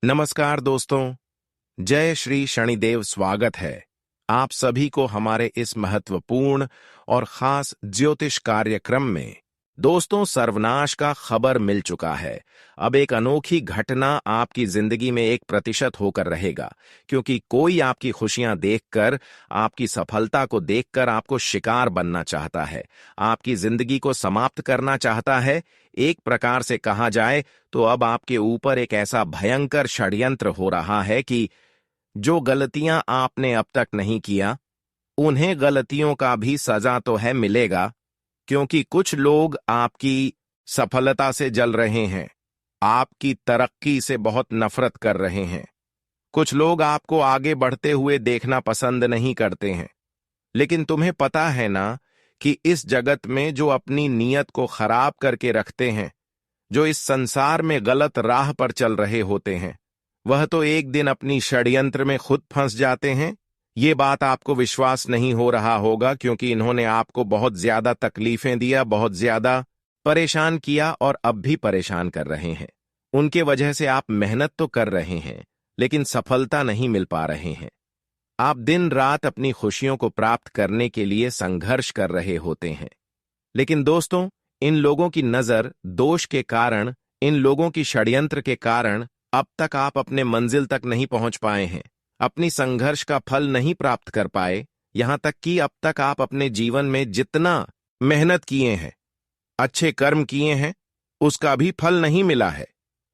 नमस्कार दोस्तों, जय श्री शनिदेव। स्वागत है आप सभी को हमारे इस महत्वपूर्ण और खास ज्योतिष कार्यक्रम में। दोस्तों, सर्वनाश का खबर मिल चुका है। अब एक अनोखी घटना आपकी जिंदगी में 1% होकर रहेगा, क्योंकि कोई आपकी खुशियां देखकर, आपकी सफलता को देखकर आपको शिकार बनना चाहता है, आपकी जिंदगी को समाप्त करना चाहता है। एक प्रकार से कहा जाए तो अब आपके ऊपर एक ऐसा भयंकर षड्यंत्र हो रहा है कि जो गलतियां आपने अब तक नहीं किया, उन्हें गलतियों का भी सजा तो है मिलेगा, क्योंकि कुछ लोग आपकी सफलता से जल रहे हैं, आपकी तरक्की से बहुत नफरत कर रहे हैं। कुछ लोग आपको आगे बढ़ते हुए देखना पसंद नहीं करते हैं। लेकिन तुम्हें पता है ना कि इस जगत में जो अपनी नीयत को खराब करके रखते हैं, जो इस संसार में गलत राह पर चल रहे होते हैं, वह तो एक दिन अपनी षड्यंत्र में खुद फंस जाते हैं। ये बात आपको विश्वास नहीं हो रहा होगा, क्योंकि इन्होंने आपको बहुत ज्यादा तकलीफें दिया, बहुत ज्यादा परेशान किया और अब भी परेशान कर रहे हैं। उनके वजह से आप मेहनत तो कर रहे हैं, लेकिन सफलता नहीं मिल पा रहे हैं। आप दिन रात अपनी खुशियों को प्राप्त करने के लिए संघर्ष कर रहे होते हैं। लेकिन दोस्तों, इन लोगों की नजर दोष के कारण, इन लोगों की षड्यंत्र के कारण अब तक आप अपने मंजिल तक नहीं पहुंच पाए हैं, अपनी संघर्ष का फल नहीं प्राप्त कर पाए। यहां तक कि अब तक आप अपने जीवन में जितना मेहनत किए हैं, अच्छे कर्म किए हैं, उसका भी फल नहीं मिला है।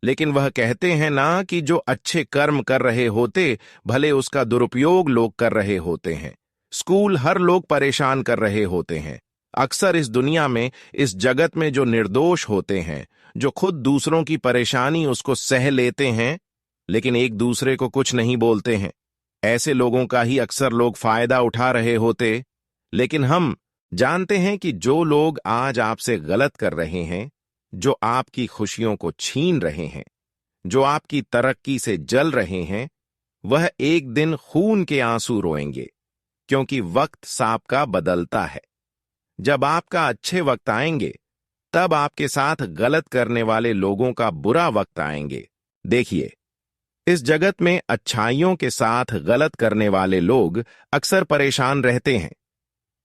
लेकिन वह कहते हैं ना कि जो अच्छे कर्म कर रहे होते, भले उसका दुरुपयोग लोग कर रहे होते हैं। स्कूल हर लोग परेशान कर रहे होते हैं। अक्सर इस दुनिया में, इस जगत में जो निर्दोष होते हैं, जो खुद दूसरों की परेशानी उसको सह लेते हैं, लेकिन एक दूसरे को कुछ नहीं बोलते हैं, ऐसे लोगों का ही अक्सर लोग फायदा उठा रहे होते। लेकिन हम जानते हैं कि जो लोग आज आपसे गलत कर रहे हैं, जो आपकी खुशियों को छीन रहे हैं, जो आपकी तरक्की से जल रहे हैं, वह एक दिन खून के आंसू रोएंगे, क्योंकि वक्त सांप का बदलता है। जब आपका अच्छे वक्त आएंगे, तब आपके साथ गलत करने वाले लोगों का बुरा वक्त आएंगे। देखिए, इस जगत में अच्छाइयों के साथ गलत करने वाले लोग अक्सर परेशान रहते हैं।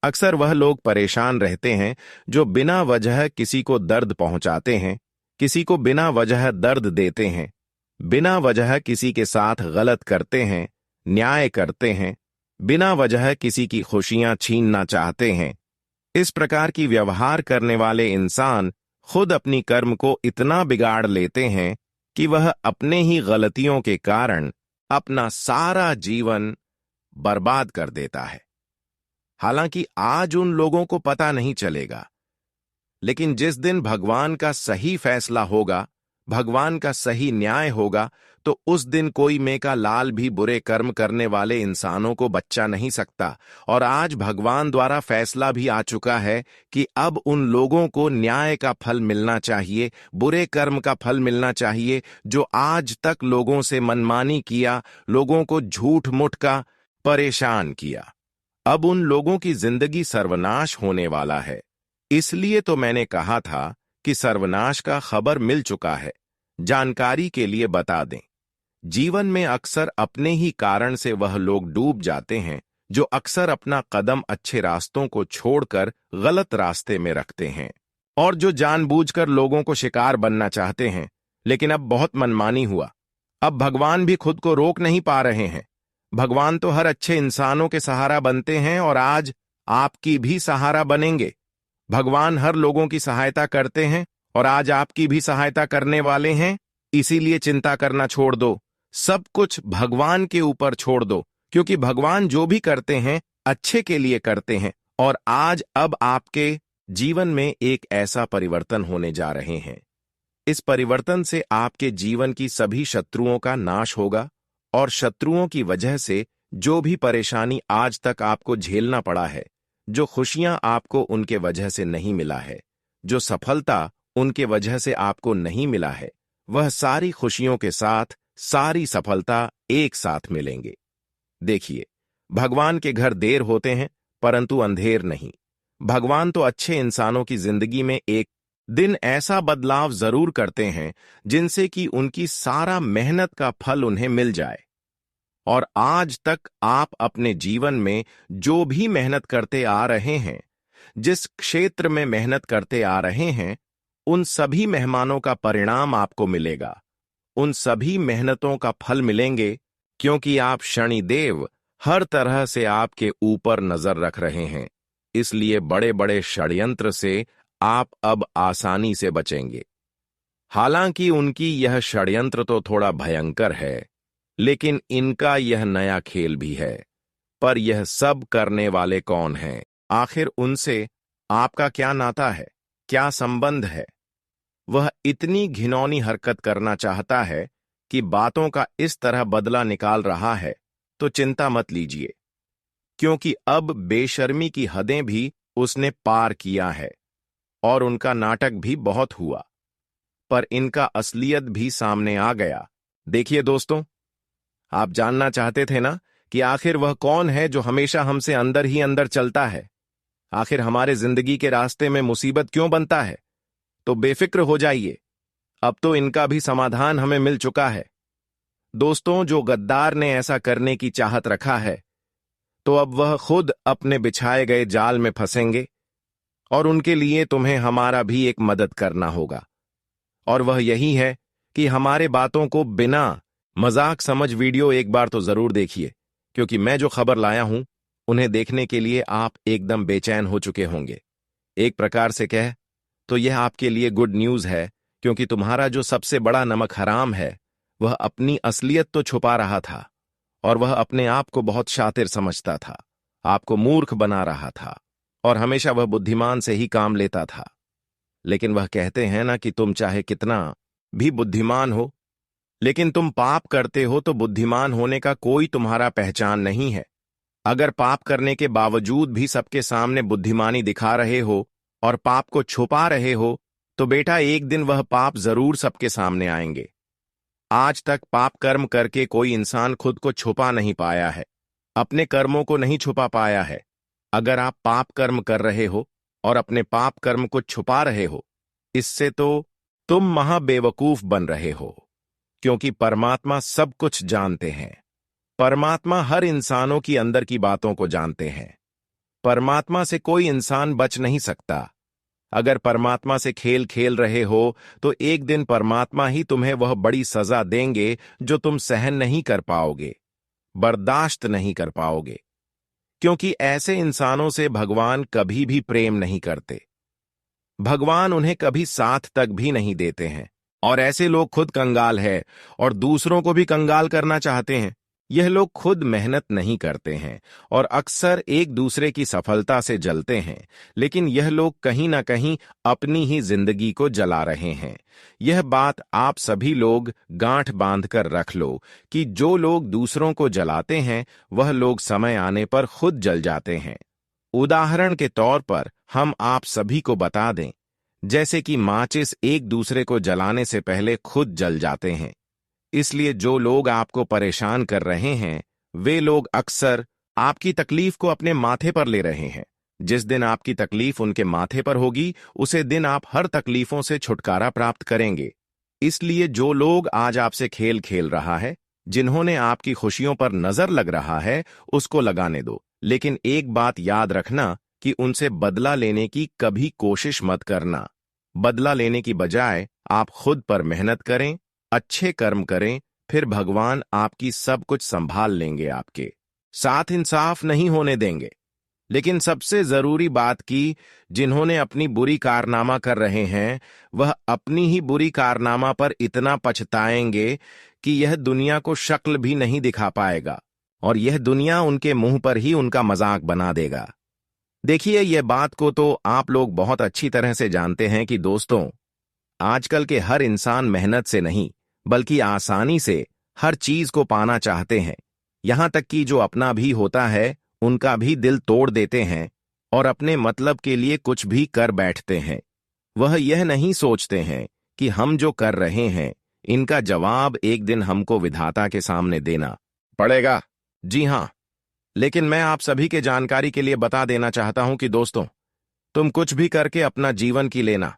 अक्सर वह लोग परेशान रहते हैं जो बिना वजह किसी को दर्द पहुंचाते हैं, किसी को बिना वजह दर्द देते हैं, बिना वजह किसी के साथ गलत करते हैं, न्याय करते हैं, बिना वजह किसी की खुशियां छीनना चाहते हैं। इस प्रकार की व्यवहार करने वाले इंसान खुद अपनी कर्म को इतना बिगाड़ लेते हैं कि वह अपने ही गलतियों के कारण अपना सारा जीवन बर्बाद कर देता है। हालांकि आज उन लोगों को पता नहीं चलेगा, लेकिन जिस दिन भगवान का सही फैसला होगा, भगवान का सही न्याय होगा, तो उस दिन कोई मेका लाल भी बुरे कर्म करने वाले इंसानों को बचा नहीं सकता। और आज भगवान द्वारा फैसला भी आ चुका है कि अब उन लोगों को न्याय का फल मिलना चाहिए, बुरे कर्म का फल मिलना चाहिए, जो आज तक लोगों से मनमानी किया, लोगों को झूठ मूठ का परेशान किया। अब उन लोगों की जिंदगी सर्वनाश होने वाला है। इसलिए तो मैंने कहा था कि सर्वनाश का खबर मिल चुका है। जानकारी के लिए बता दें, जीवन में अक्सर अपने ही कारण से वह लोग डूब जाते हैं जो अक्सर अपना कदम अच्छे रास्तों को छोड़कर गलत रास्ते में रखते हैं, और जो जानबूझकर लोगों को शिकार बनना चाहते हैं। लेकिन अब बहुत मनमानी हुआ। अब भगवान भी खुद को रोक नहीं पा रहे हैं। भगवान तो हर अच्छे इंसानों के सहारा बनते हैं, और आज आपकी भी सहारा बनेंगे। भगवान हर लोगों की सहायता करते हैं, और आज आपकी भी सहायता करने वाले हैं। इसीलिए चिंता करना छोड़ दो, सब कुछ भगवान के ऊपर छोड़ दो, क्योंकि भगवान जो भी करते हैं अच्छे के लिए करते हैं। और आज अब आपके जीवन में एक ऐसा परिवर्तन होने जा रहे हैं। इस परिवर्तन से आपके जीवन की सभी शत्रुओं का नाश होगा, और शत्रुओं की वजह से जो भी परेशानी आज तक आपको झेलना पड़ा है, जो खुशियां आपको उनके वजह से नहीं मिला है, जो सफलता उनके वजह से आपको नहीं मिला है, वह सारी खुशियों के साथ सारी सफलता एक साथ मिलेंगे। देखिए, भगवान के घर देर होते हैं, परंतु अंधेर नहीं। भगवान तो अच्छे इंसानों की जिंदगी में एक दिन ऐसा बदलाव जरूर करते हैं जिनसे कि उनकी सारा मेहनत का फल उन्हें मिल जाए। और आज तक आप अपने जीवन में जो भी मेहनत करते आ रहे हैं, जिस क्षेत्र में मेहनत करते आ रहे हैं, उन सभी मेहमानों का परिणाम आपको मिलेगा। उन सभी मेहनतों का फल मिलेंगे, क्योंकि आप शनिदेव हर तरह से आपके ऊपर नजर रख रहे हैं। इसलिए बड़े बड़े षड्यंत्र से आप अब आसानी से बचेंगे। हालांकि उनकी यह षड्यंत्र तो थोड़ा भयंकर है, लेकिन इनका यह नया खेल भी है। पर यह सब करने वाले कौन हैं? आखिर उनसे आपका क्या नाता है, क्या संबंध है? वह इतनी घिनौनी हरकत करना चाहता है कि बातों का इस तरह बदला निकाल रहा है, तो चिंता मत लीजिए, क्योंकि अब बेशर्मी की हदें भी उसने पार किया है और उनका नाटक भी बहुत हुआ। पर इनका असलियत भी सामने आ गया। देखिए दोस्तों, आप जानना चाहते थे ना कि आखिर वह कौन है जो हमेशा हमसे अंदर ही अंदर चलता है? आखिर हमारे जिंदगी के रास्ते में मुसीबत क्यों बनता है? तो बेफिक्र हो जाइए, अब तो इनका भी समाधान हमें मिल चुका है। दोस्तों, जो गद्दार ने ऐसा करने की चाहत रखा है, तो अब वह खुद अपने बिछाए गए जाल में फंसेंगे और उनके लिए तुम्हें हमारा भी एक मदद करना होगा। और वह यही है कि हमारे बातों को बिना मजाक समझ वीडियो एक बार तो जरूर देखिए, क्योंकि मैं जो खबर लाया हूं उन्हें देखने के लिए आप एकदम बेचैन हो चुके होंगे। एक प्रकार से कह तो यह आपके लिए गुड न्यूज है, क्योंकि तुम्हारा जो सबसे बड़ा नमक हराम है वह अपनी असलियत तो छुपा रहा था और वह अपने आप को बहुत शातिर समझता था, आपको मूर्ख बना रहा था और हमेशा वह बुद्धिमान से ही काम लेता था। लेकिन वह कहते हैं ना कि तुम चाहे कितना भी बुद्धिमान हो, लेकिन तुम पाप करते हो तो बुद्धिमान होने का कोई तुम्हारा पहचान नहीं है। अगर पाप करने के बावजूद भी सबके सामने बुद्धिमानी दिखा रहे हो और पाप को छुपा रहे हो, तो बेटा एक दिन वह पाप जरूर सबके सामने आएंगे। आज तक पाप कर्म करके कोई इंसान खुद को छुपा नहीं पाया है, अपने कर्मों को नहीं छुपा पाया है। अगर आप पाप कर्म कर रहे हो और अपने पाप कर्म को छुपा रहे हो, इससे तो तुम महाबेवकूफ बन रहे हो, क्योंकि परमात्मा सब कुछ जानते हैं। परमात्मा हर इंसानों की अंदर की बातों को जानते हैं। परमात्मा से कोई इंसान बच नहीं सकता। अगर परमात्मा से खेल खेल रहे हो तो एक दिन परमात्मा ही तुम्हें वह बड़ी सजा देंगे जो तुम सहन नहीं कर पाओगे, बर्दाश्त नहीं कर पाओगे, क्योंकि ऐसे इंसानों से भगवान कभी भी प्रेम नहीं करते। भगवान उन्हें कभी साथ तक भी नहीं देते हैं, और ऐसे लोग खुद कंगाल है और दूसरों को भी कंगाल करना चाहते हैं। यह लोग खुद मेहनत नहीं करते हैं और अक्सर एक दूसरे की सफलता से जलते हैं, लेकिन यह लोग कहीं ना कहीं अपनी ही जिंदगी को जला रहे हैं। यह बात आप सभी लोग गांठ बांधकर रख लो कि जो लोग दूसरों को जलाते हैं वह लोग समय आने पर खुद जल जाते हैं। उदाहरण के तौर पर हम आप सभी को बता दें, जैसे कि माचिस एक दूसरे को जलाने से पहले खुद जल जाते हैं। इसलिए जो लोग आपको परेशान कर रहे हैं, वे लोग अक्सर आपकी तकलीफ को अपने माथे पर ले रहे हैं। जिस दिन आपकी तकलीफ उनके माथे पर होगी, उसे दिन आप हर तकलीफों से छुटकारा प्राप्त करेंगे। इसलिए जो लोग आज आपसे खेल खेल रहा है, जिन्होंने आपकी खुशियों पर नजर लग रहा है, उसको लगाने दो। लेकिन एक बात याद रखना कि उनसे बदला लेने की कभी कोशिश मत करना। बदला लेने की बजाय आप खुद पर मेहनत करें, अच्छे कर्म करें, फिर भगवान आपकी सब कुछ संभाल लेंगे। आपके साथ इंसाफ नहीं होने देंगे। लेकिन सबसे जरूरी बात की, जिन्होंने अपनी बुरी कारनामा कर रहे हैं, वह अपनी ही बुरी कारनामा पर इतना पछताएंगे कि यह दुनिया को शक्ल भी नहीं दिखा पाएगा और यह दुनिया उनके मुंह पर ही उनका मजाक बना देगा। देखिए, यह बात को तो आप लोग बहुत अच्छी तरह से जानते हैं कि दोस्तों, आजकल के हर इंसान मेहनत से नहीं बल्कि आसानी से हर चीज को पाना चाहते हैं। यहां तक कि जो अपना भी होता है उनका भी दिल तोड़ देते हैं और अपने मतलब के लिए कुछ भी कर बैठते हैं। वह यह नहीं सोचते हैं कि हम जो कर रहे हैं इनका जवाब एक दिन हमको विधाता के सामने देना पड़ेगा। जी हां, लेकिन मैं आप सभी के जानकारी के लिए बता देना चाहता हूं कि दोस्तों, तुम कुछ भी करके अपना जीवन की लेना,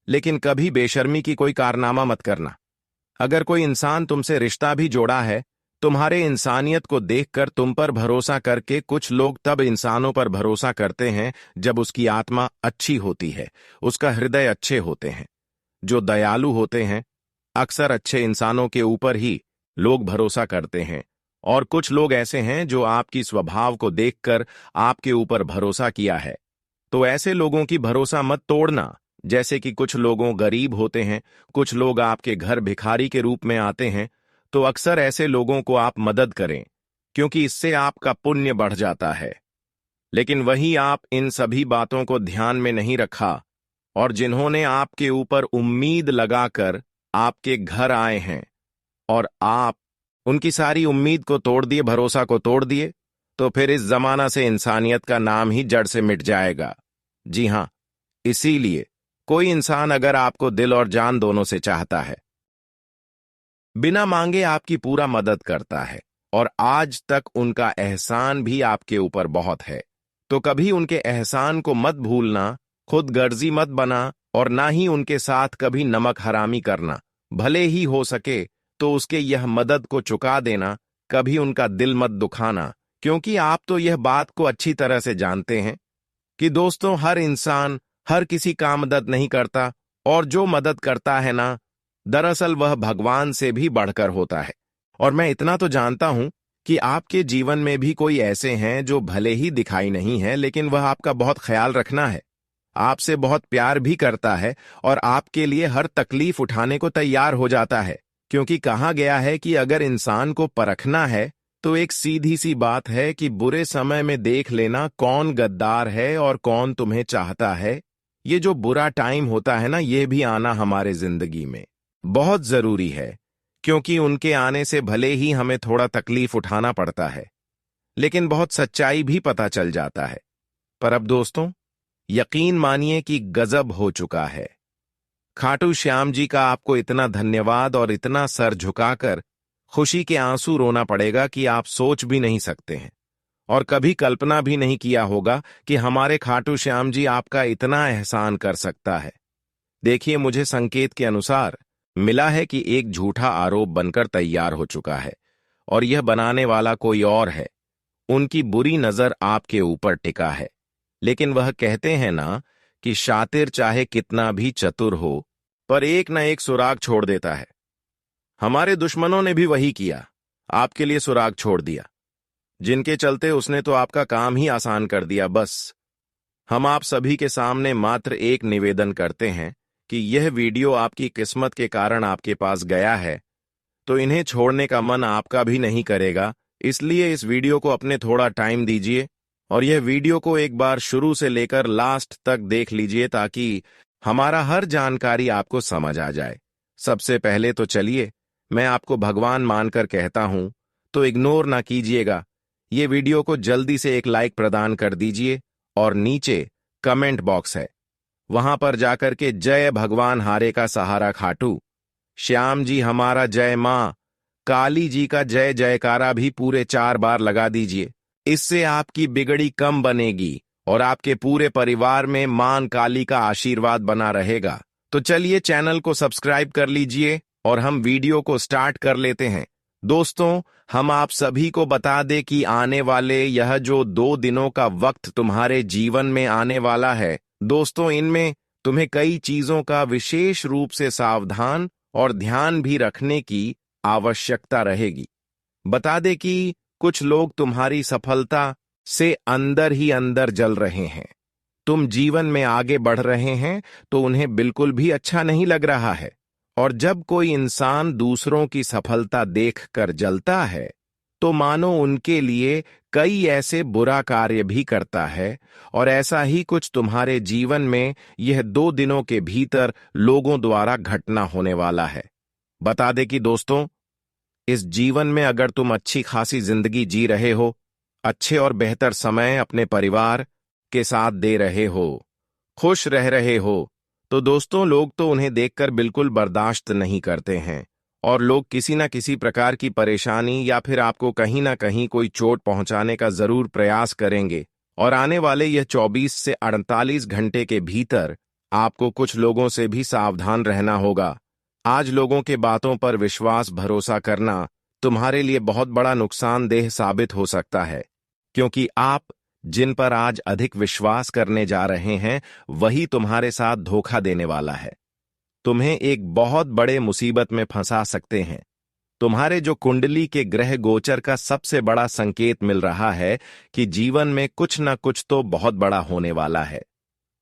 लेकिन कभी बेशर्मी की कोई कारनामा मत करना। अगर कोई इंसान तुमसे रिश्ता भी जोड़ा है, तुम्हारे इंसानियत को देखकर तुम पर भरोसा करके कुछ लोग तब इंसानों पर भरोसा करते हैं जब उसकी आत्मा अच्छी होती है, उसका हृदय अच्छे होते हैं। जो दयालु होते हैं, अक्सर अच्छे इंसानों के ऊपर ही लोग भरोसा करते हैं। और कुछ लोग ऐसे हैं जो आपकी स्वभाव को देखकर आपके ऊपर भरोसा किया है। तो ऐसे लोगों की भरोसा मत तोड़ना। जैसे कि कुछ लोगों गरीब होते हैं, कुछ लोग आपके घर भिखारी के रूप में आते हैं, तो अक्सर ऐसे लोगों को आप मदद करें, क्योंकि इससे आपका पुण्य बढ़ जाता है। लेकिन वही आप इन सभी बातों को ध्यान में नहीं रखा, और जिन्होंने आपके ऊपर उम्मीद लगाकर आपके घर आए हैं और आप उनकी सारी उम्मीद को तोड़ दिए, भरोसा को तोड़ दिए, तो फिर इस जमाना से इंसानियत का नाम ही जड़ से मिट जाएगा। जी हां, इसीलिए कोई इंसान अगर आपको दिल और जान दोनों से चाहता है, बिना मांगे आपकी पूरा मदद करता है, और आज तक उनका एहसान भी आपके ऊपर बहुत है, तो कभी उनके एहसान को मत भूलना, खुद गर्जी मत बना, और ना ही उनके साथ कभी नमक हरामी करना। भले ही हो सके तो उसके यह मदद को चुका देना, कभी उनका दिल मत दुखाना, क्योंकि आप तो यह बात को अच्छी तरह से जानते हैं कि दोस्तों, हर इंसान हर किसी का मदद नहीं करता, और जो मदद करता है ना, दरअसल वह भगवान से भी बढ़कर होता है। और मैं इतना तो जानता हूं कि आपके जीवन में भी कोई ऐसे हैं जो भले ही दिखाई नहीं है, लेकिन वह आपका बहुत ख्याल रखना है, आपसे बहुत प्यार भी करता है, और आपके लिए हर तकलीफ उठाने को तैयार हो जाता है। क्योंकि कहा गया है कि अगर इंसान को परखना है तो एक सीधी सी बात है कि बुरे समय में देख लेना कौन गद्दार है और कौन तुम्हें चाहता है। ये जो बुरा टाइम होता है ना, ये भी आना हमारे जिंदगी में बहुत जरूरी है, क्योंकि उनके आने से भले ही हमें थोड़ा तकलीफ उठाना पड़ता है, लेकिन बहुत सच्चाई भी पता चल जाता है। पर अब दोस्तों, यकीन मानिए कि गजब हो चुका है। खाटू श्याम जी का आपको इतना धन्यवाद और इतना सर झुकाकर खुशी के आंसू रोना पड़ेगा कि आप सोच भी नहीं सकते हैं, और कभी कल्पना भी नहीं किया होगा कि हमारे खाटू श्याम जी आपका इतना एहसान कर सकता है। देखिए, मुझे संकेत के अनुसार मिला है कि एक झूठा आरोप बनकर तैयार हो चुका है, और यह बनाने वाला कोई और है। उनकी बुरी नजर आपके ऊपर टिका है, लेकिन वह कहते हैं ना कि शातिर चाहे कितना भी चतुर हो, पर एक न एक सुराग छोड़ देता है। हमारे दुश्मनों ने भी वही किया, आपके लिए सुराग छोड़ दिया, जिनके चलते उसने तो आपका काम ही आसान कर दिया। बस हम आप सभी के सामने मात्र एक निवेदन करते हैं कि यह वीडियो आपकी किस्मत के कारण आपके पास गया है, तो इन्हें छोड़ने का मन आपका भी नहीं करेगा। इसलिए इस वीडियो को अपने थोड़ा टाइम दीजिए, और यह वीडियो को एक बार शुरू से लेकर लास्ट तक देख लीजिए, ताकि हमारा हर जानकारी आपको समझ आ जाए। सबसे पहले तो चलिए मैं आपको भगवान मानकर कहता हूं, तो इग्नोर ना कीजिएगा। ये वीडियो को जल्दी से एक लाइक प्रदान कर दीजिए, और नीचे कमेंट बॉक्स है, वहां पर जाकर के जय भगवान हारे का सहारा खाटू श्याम जी हमारा जय, मां काली जी का जय जयकारा भी पूरे 4 बार लगा दीजिए। इससे आपकी बिगड़ी कम बनेगी और आपके पूरे परिवार में मां काली का आशीर्वाद बना रहेगा। तो चलिए चैनल को सब्सक्राइब कर लीजिए और हम वीडियो को स्टार्ट कर लेते हैं। दोस्तों, हम आप सभी को बता दें कि आने वाले यह जो 2 दिनों का वक्त तुम्हारे जीवन में आने वाला है, दोस्तों, इनमें तुम्हें कई चीजों का विशेष रूप से सावधान और ध्यान भी रखने की आवश्यकता रहेगी। बता दें कि कुछ लोग तुम्हारी सफलता से अंदर ही अंदर जल रहे हैं। तुम जीवन में आगे बढ़ रहे हैं तो उन्हें बिल्कुल भी अच्छा नहीं लग रहा है, और जब कोई इंसान दूसरों की सफलता देखकर जलता है तो मानो उनके लिए कई ऐसे बुरा कार्य भी करता है। और ऐसा ही कुछ तुम्हारे जीवन में यह 2 दिनों के भीतर लोगों द्वारा घटना होने वाला है। बता दें कि दोस्तों, इस जीवन में अगर तुम अच्छी खासी जिंदगी जी रहे हो, अच्छे और बेहतर समय अपने परिवार के साथ दे रहे हो, खुश रह रहे हो, तो दोस्तों, लोग तो उन्हें देखकर बिल्कुल बर्दाश्त नहीं करते हैं, और लोग किसी न किसी प्रकार की परेशानी या फिर आपको कहीं ना कहीं कोई चोट पहुंचाने का जरूर प्रयास करेंगे। और आने वाले यह 24 से 48 घंटे के भीतर आपको कुछ लोगों से भी सावधान रहना होगा। आज लोगों के बातों पर विश्वास भरोसा करना तुम्हारे लिए बहुत बड़ा नुकसानदेह साबित हो सकता है, क्योंकि आप जिन पर आज अधिक विश्वास करने जा रहे हैं वही तुम्हारे साथ धोखा देने वाला है, तुम्हें एक बहुत बड़े मुसीबत में फंसा सकते हैं। तुम्हारे जो कुंडली के ग्रह गोचर का सबसे बड़ा संकेत मिल रहा है कि जीवन में कुछ न कुछ तो बहुत बड़ा होने वाला है,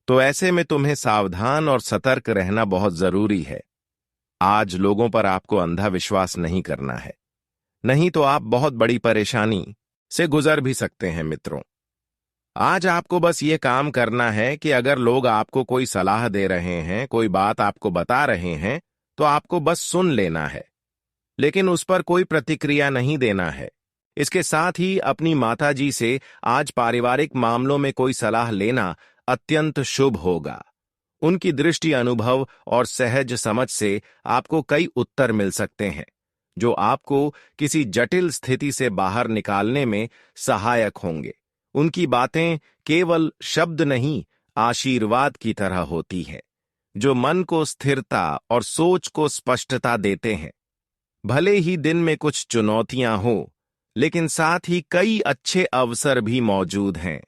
तो ऐसे में तुम्हें सावधान और सतर्क रहना बहुत जरूरी है। आज लोगों पर आपको अंधा विश्वास नहीं करना है, नहीं तो आप बहुत बड़ी परेशानी से गुजर भी सकते हैं मित्रों। आज आपको बस ये काम करना है कि अगर लोग आपको कोई सलाह दे रहे हैं, कोई बात आपको बता रहे हैं, तो आपको बस सुन लेना है, लेकिन उस पर कोई प्रतिक्रिया नहीं देना है। इसके साथ ही अपनी माताजी से आज पारिवारिक मामलों में कोई सलाह लेना अत्यंत शुभ होगा। उनकी दृष्टि, अनुभव और सहज समझ से आपको कई उत्तर मिल सकते हैं, जो आपको किसी जटिल स्थिति से बाहर निकालने में सहायक होंगे। उनकी बातें केवल शब्द नहीं, आशीर्वाद की तरह होती है, जो मन को स्थिरता और सोच को स्पष्टता देते हैं। भले ही दिन में कुछ चुनौतियां हो, लेकिन साथ ही कई अच्छे अवसर भी मौजूद हैं।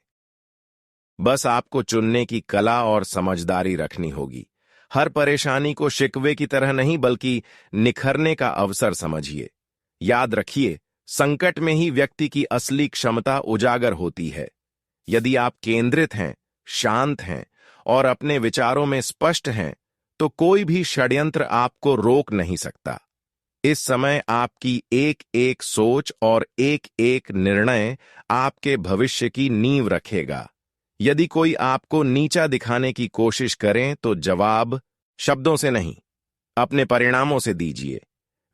बस आपको चुनने की कला और समझदारी रखनी होगी। हर परेशानी को शिकवे की तरह नहीं, बल्कि निखरने का अवसर समझिए। याद रखिए, संकट में ही व्यक्ति की असली क्षमता उजागर होती है। यदि आप केंद्रित हैं, शांत हैं और अपने विचारों में स्पष्ट हैं, तो कोई भी षड्यंत्र आपको रोक नहीं सकता। इस समय आपकी एक एक सोच और एक एक निर्णय आपके भविष्य की नींव रखेगा। यदि कोई आपको नीचा दिखाने की कोशिश करे तो जवाब शब्दों से नहीं, अपने परिणामों से दीजिए।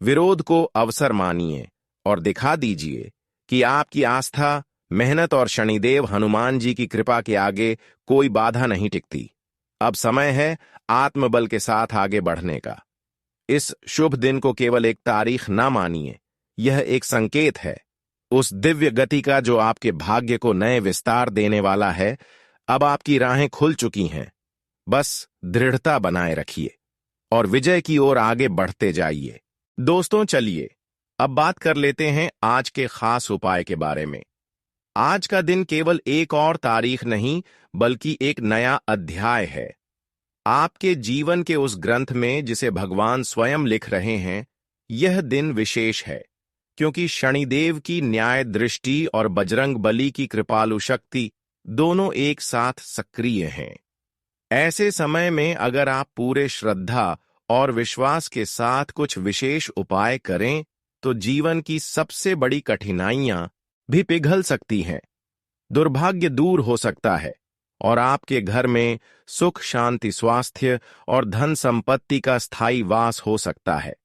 विरोध को अवसर मानिए और दिखा दीजिए कि आपकी आस्था, मेहनत और शनिदेव हनुमान जी की कृपा के आगे कोई बाधा नहीं टिकती। अब समय है आत्मबल के साथ आगे बढ़ने का। इस शुभ दिन को केवल एक तारीख ना मानिए, यह एक संकेत है उस दिव्य गति का जो आपके भाग्य को नए विस्तार देने वाला है। अब आपकी राहें खुल चुकी हैं, बस दृढ़ता बनाए रखिए और विजय की ओर आगे बढ़ते जाइए। दोस्तों, चलिए अब बात कर लेते हैं आज के खास उपाय के बारे में। आज का दिन केवल एक और तारीख नहीं, बल्कि एक नया अध्याय है आपके जीवन के उस ग्रंथ में जिसे भगवान स्वयं लिख रहे हैं। यह दिन विशेष है क्योंकि शनिदेव की न्याय दृष्टि और बजरंग बली की कृपालु शक्ति दोनों एक साथ सक्रिय हैं। ऐसे समय में अगर आप पूरे श्रद्धा और विश्वास के साथ कुछ विशेष उपाय करें, तो जीवन की सबसे बड़ी कठिनाइयां भी पिघल सकती हैं, दुर्भाग्य दूर हो सकता है और आपके घर में सुख, शांति, स्वास्थ्य और धन संपत्ति का स्थायी वास हो सकता है।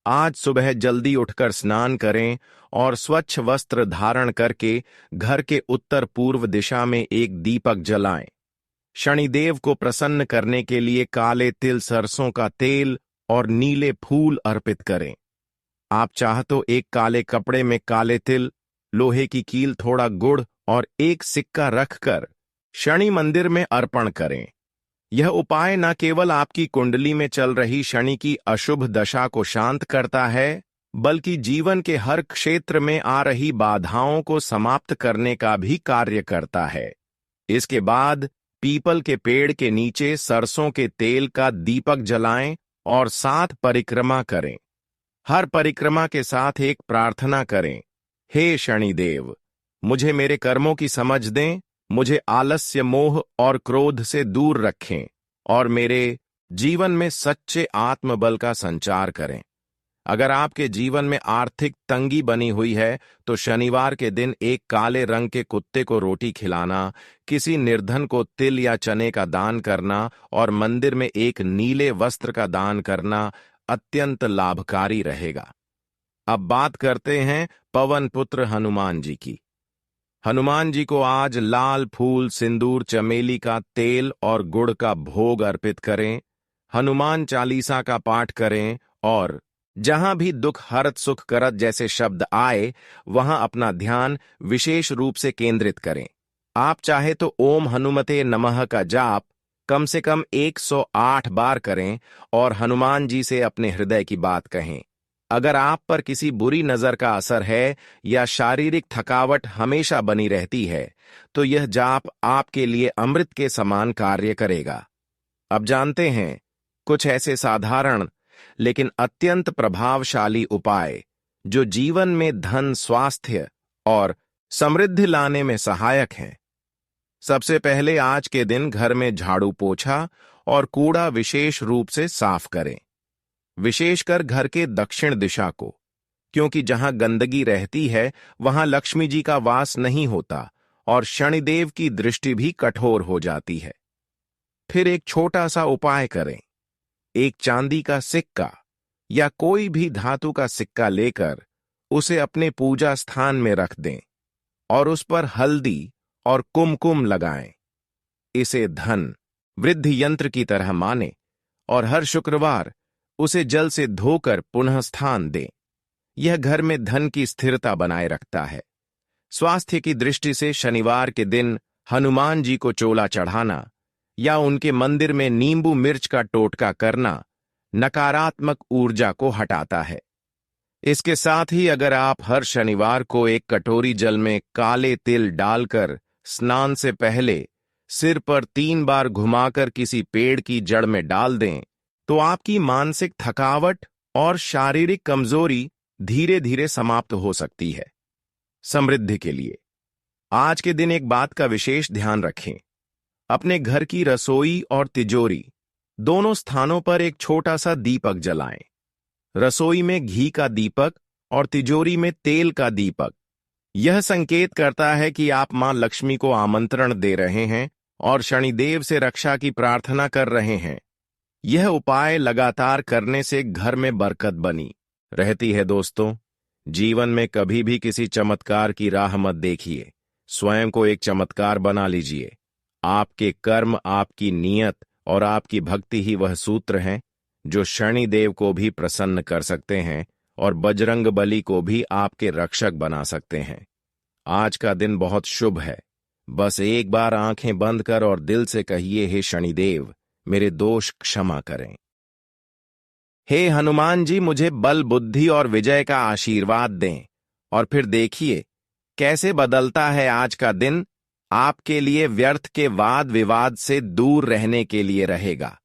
आज सुबह जल्दी उठकर स्नान करें और स्वच्छ वस्त्र धारण करके घर के उत्तर पूर्व दिशा में एक दीपक जलाएं। शनिदेव को प्रसन्न करने के लिए काले तिल, सरसों का तेल और नीले फूल अर्पित करें। आप चाह तो एक काले कपड़े में काले तिल, लोहे की कील, थोड़ा गुड़ और एक सिक्का रखकर शनि मंदिर में अर्पण करें। यह उपाय न केवल आपकी कुंडली में चल रही शनि की अशुभ दशा को शांत करता है, बल्कि जीवन के हर क्षेत्र में आ रही बाधाओं को समाप्त करने का भी कार्य करता है। इसके बाद पीपल के पेड़ के नीचे सरसों के तेल का दीपक जलाएं और 7 परिक्रमा करें। हर परिक्रमा के साथ एक प्रार्थना करें, हे शनिदेव, मुझे मेरे कर्मों की समझ दें, मुझे आलस्य, मोह और क्रोध से दूर रखें और मेरे जीवन में सच्चे आत्मबल का संचार करें। अगर आपके जीवन में आर्थिक तंगी बनी हुई है, तो शनिवार के दिन एक काले रंग के कुत्ते को रोटी खिलाना, किसी निर्धन को तिल या चने का दान करना और मंदिर में एक नीले वस्त्र का दान करना अत्यंत लाभकारी रहेगा। अब बात करते हैं पवन पुत्र हनुमान जी की। हनुमान जी को आज लाल फूल, सिंदूर, चमेली का तेल और गुड़ का भोग अर्पित करें। हनुमान चालीसा का पाठ करें और जहां भी दुख हरत सुख करत जैसे शब्द आए, वहां अपना ध्यान विशेष रूप से केंद्रित करें। आप चाहे तो ओम हनुमते नमः का जाप कम से कम 108 बार करें और हनुमान जी से अपने हृदय की बात कहें। अगर आप पर किसी बुरी नजर का असर है या शारीरिक थकावट हमेशा बनी रहती है, तो यह जाप आपके लिए अमृत के समान कार्य करेगा। अब जानते हैं कुछ ऐसे साधारण लेकिन अत्यंत प्रभावशाली उपाय जो जीवन में धन, स्वास्थ्य और समृद्धि लाने में सहायक हैं। सबसे पहले आज के दिन घर में झाड़ू, पोछा और कूड़ा विशेष रूप से साफ करें, विशेषकर घर के दक्षिण दिशा को, क्योंकि जहां गंदगी रहती है वहां लक्ष्मी जी का वास नहीं होता और शनिदेव की दृष्टि भी कठोर हो जाती है। फिर एक छोटा सा उपाय करें। एक चांदी का सिक्का या कोई भी धातु का सिक्का लेकर उसे अपने पूजा स्थान में रख दें और उस पर हल्दी और कुमकुम लगाएं। इसे धन वृद्धि यंत्र की तरह माने और हर शुक्रवार उसे जल से धोकर पुनः स्थान दें। यह घर में धन की स्थिरता बनाए रखता है। स्वास्थ्य की दृष्टि से शनिवार के दिन हनुमान जी को चोला चढ़ाना या उनके मंदिर में नींबू मिर्च का टोटका करना नकारात्मक ऊर्जा को हटाता है। इसके साथ ही अगर आप हर शनिवार को एक कटोरी जल में काले तिल डालकर स्नान से पहले सिर पर 3 बार घुमाकर किसी पेड़ की जड़ में डाल दें, तो आपकी मानसिक थकावट और शारीरिक कमजोरी धीरे धीरे समाप्त हो सकती है। समृद्धि के लिए आज के दिन एक बात का विशेष ध्यान रखें। अपने घर की रसोई और तिजोरी दोनों स्थानों पर एक छोटा सा दीपक जलाएं। रसोई में घी का दीपक और तिजोरी में तेल का दीपक। यह संकेत करता है कि आप मां लक्ष्मी को आमंत्रण दे रहे हैं और शनिदेव से रक्षा की प्रार्थना कर रहे हैं। यह उपाय लगातार करने से घर में बरकत बनी रहती है। दोस्तों, जीवन में कभी भी किसी चमत्कार की राह मत देखिए, स्वयं को एक चमत्कार बना लीजिए। आपके कर्म, आपकी नीयत और आपकी भक्ति ही वह सूत्र हैं जो शनिदेव को भी प्रसन्न कर सकते हैं और बजरंग बली को भी आपके रक्षक बना सकते हैं। आज का दिन बहुत शुभ है। बस एक बार आंखें बंद कर और दिल से कहिए, हे शनिदेव, मेरे दोष क्षमा करें। हे हनुमान जी, मुझे बल, बुद्धि और विजय का आशीर्वाद दें। और फिर देखिए कैसे बदलता है आज का दिन। आपके लिए व्यर्थ के वाद विवाद से दूर रहने के लिए रहेगा।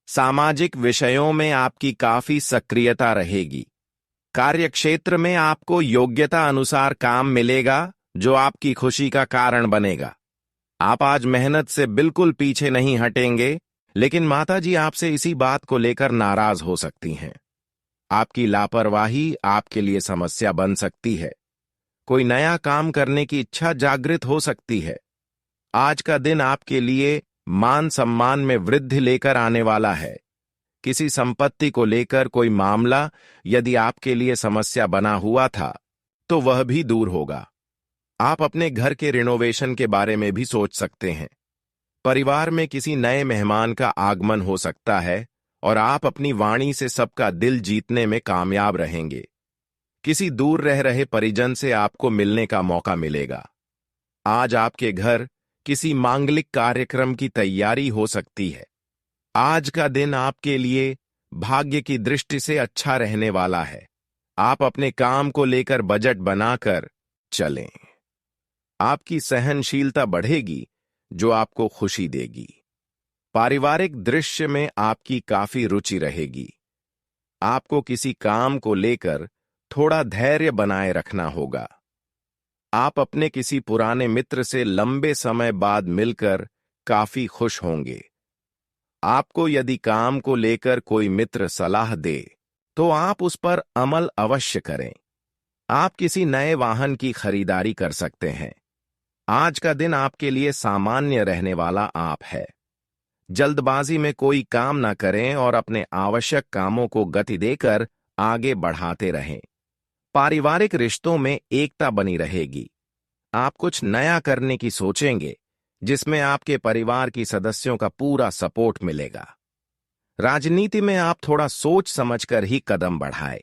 सामाजिक विषयों में आपकी काफी सक्रियता रहेगी। कार्यक्षेत्र में आपको योग्यता अनुसार काम मिलेगा जो आपकी खुशी का कारण बनेगा। आप आज मेहनत से बिल्कुल पीछे नहीं हटेंगे, लेकिन माताजी आपसे इसी बात को लेकर नाराज हो सकती हैं। आपकी लापरवाही आपके लिए समस्या बन सकती है। कोई नया काम करने की इच्छा जागृत हो सकती है। आज का दिन आपके लिए मान सम्मान में वृद्धि लेकर आने वाला है। किसी संपत्ति को लेकर कोई मामला यदि आपके लिए समस्या बना हुआ था, तो वह भी दूर होगा। आप अपने घर के रिनोवेशन के बारे में भी सोच सकते हैं। परिवार में किसी नए मेहमान का आगमन हो सकता है और आप अपनी वाणी से सबका दिल जीतने में कामयाब रहेंगे। किसी दूर रह रहे परिजन से आपको मिलने का मौका मिलेगा। आज आपके घर किसी मांगलिक कार्यक्रम की तैयारी हो सकती है। आज का दिन आपके लिए भाग्य की दृष्टि से अच्छा रहने वाला है। आप अपने काम को लेकर बजट बनाकर चलें। आपकी सहनशीलता बढ़ेगी जो आपको खुशी देगी। पारिवारिक दृश्य में आपकी काफी रुचि रहेगी। आपको किसी काम को लेकर थोड़ा धैर्य बनाए रखना होगा। आप अपने किसी पुराने मित्र से लंबे समय बाद मिलकर काफी खुश होंगे। आपको यदि काम को लेकर कोई मित्र सलाह दे, तो आप उस पर अमल अवश्य करें। आप किसी नए वाहन की खरीदारी कर सकते हैं। आज का दिन आपके लिए सामान्य रहने वाला आप है। जल्दबाजी में कोई काम न करें और अपने आवश्यक कामों को गति देकर आगे बढ़ाते रहें। पारिवारिक रिश्तों में एकता बनी रहेगी। आप कुछ नया करने की सोचेंगे जिसमें आपके परिवार की सदस्यों का पूरा सपोर्ट मिलेगा। राजनीति में आप थोड़ा सोच समझकर ही कदम बढ़ाएं।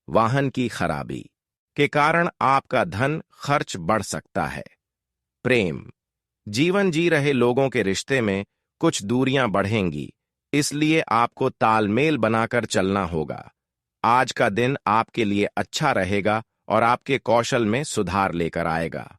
वाहन की खराबी के कारण आपका धन खर्च बढ़ सकता है। प्रेम, जीवन जी रहे लोगों के रिश्ते में कुछ दूरियां बढ़ेंगी, इसलिए आपको तालमेल बनाकर चलना होगा। आज का दिन आपके लिए अच्छा रहेगा और आपके कौशल में सुधार लेकर आएगा।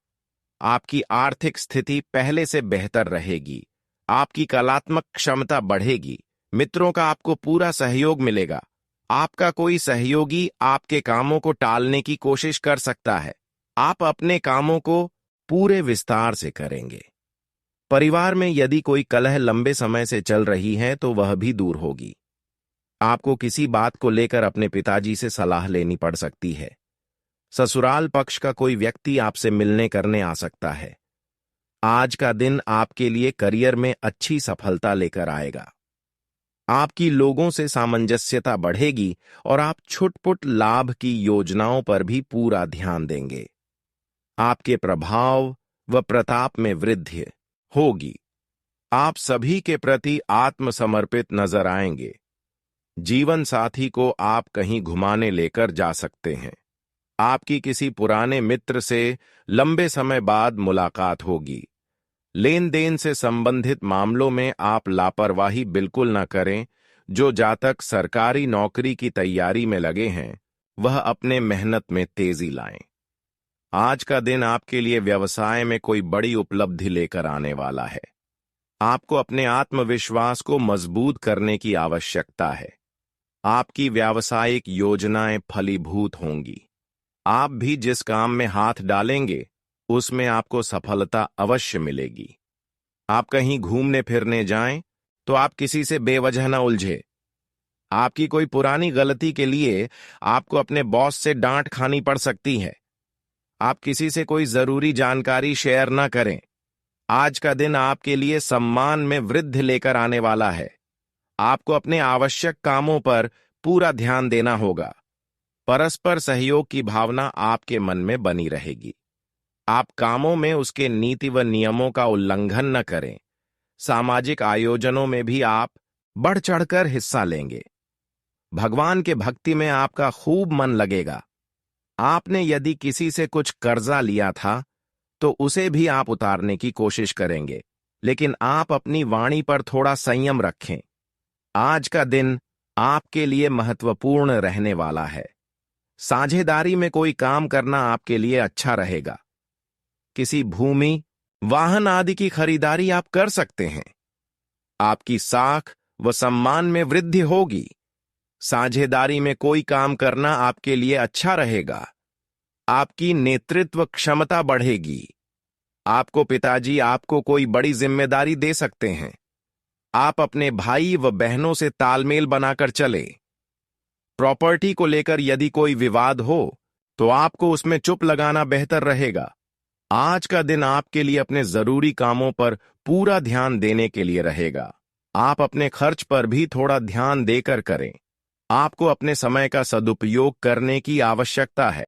आपकी आर्थिक स्थिति पहले से बेहतर रहेगी। आपकी कलात्मक क्षमता बढ़ेगी। मित्रों का आपको पूरा सहयोग मिलेगा। आपका कोई सहयोगी आपके कामों को टालने की कोशिश कर सकता है। आप अपने कामों को पूरे विस्तार से करेंगे। परिवार में यदि कोई कलह लंबे समय से चल रही है तो वह भी दूर होगी। आपको किसी बात को लेकर अपने पिताजी से सलाह लेनी पड़ सकती है। ससुराल पक्ष का कोई व्यक्ति आपसे मिलने करने आ सकता है। आज का दिन आपके लिए करियर में अच्छी सफलता लेकर आएगा। आपकी लोगों से सामंजस्यता बढ़ेगी और आप छुटपुट लाभ की योजनाओं पर भी पूरा ध्यान देंगे। आपके प्रभाव व प्रताप में वृद्धि होगी। आप सभी के प्रति आत्मसमर्पित नजर आएंगे। जीवन साथी को आप कहीं घुमाने लेकर जा सकते हैं। आपकी किसी पुराने मित्र से लंबे समय बाद मुलाकात होगी। लेन देन से संबंधित मामलों में आप लापरवाही बिल्कुल न करें। जो जातक सरकारी नौकरी की तैयारी में लगे हैं वह अपने मेहनत में तेजी लाएं। आज का दिन आपके लिए व्यवसाय में कोई बड़ी उपलब्धि लेकर आने वाला है। आपको अपने आत्मविश्वास को मजबूत करने की आवश्यकता है। आपकी व्यावसायिक योजनाएं फलीभूत होंगी। आप भी जिस काम में हाथ डालेंगे उसमें आपको सफलता अवश्य मिलेगी। आप कहीं घूमने फिरने जाएं तो आप किसी से बेवजह न उलझे। आपकी कोई पुरानी गलती के लिए आपको अपने बॉस से डांट खानी पड़ सकती है। आप किसी से कोई जरूरी जानकारी शेयर न करें। आज का दिन आपके लिए सम्मान में वृद्धि लेकर आने वाला है। आपको अपने आवश्यक कामों पर पूरा ध्यान देना होगा। परस्पर सहयोग की भावना आपके मन में बनी रहेगी। आप कामों में उसके नीति व नियमों का उल्लंघन न करें। सामाजिक आयोजनों में भी आप बढ़ चढ़कर हिस्सा लेंगे। भगवान के भक्ति में आपका खूब मन लगेगा। आपने यदि किसी से कुछ कर्जा लिया था तो उसे भी आप उतारने की कोशिश करेंगे, लेकिन आप अपनी वाणी पर थोड़ा संयम रखें। आज का दिन आपके लिए महत्वपूर्ण रहने वाला है। साझेदारी में कोई काम करना आपके लिए अच्छा रहेगा। किसी भूमि, वाहन आदि की खरीदारी आप कर सकते हैं। आपकी साख व सम्मान में वृद्धि होगी। साझेदारी में कोई काम करना आपके लिए अच्छा रहेगा। आपकी नेतृत्व क्षमता बढ़ेगी। आपको पिताजी आपको कोई बड़ी जिम्मेदारी दे सकते हैं। आप अपने भाई व बहनों से तालमेल बनाकर चलें। प्रॉपर्टी को लेकर यदि कोई विवाद हो तो आपको उसमें चुप लगाना बेहतर रहेगा। आज का दिन आपके लिए अपने जरूरी कामों पर पूरा ध्यान देने के लिए रहेगा। आप अपने खर्च पर भी थोड़ा ध्यान देकर करें। आपको अपने समय का सदुपयोग करने की आवश्यकता है।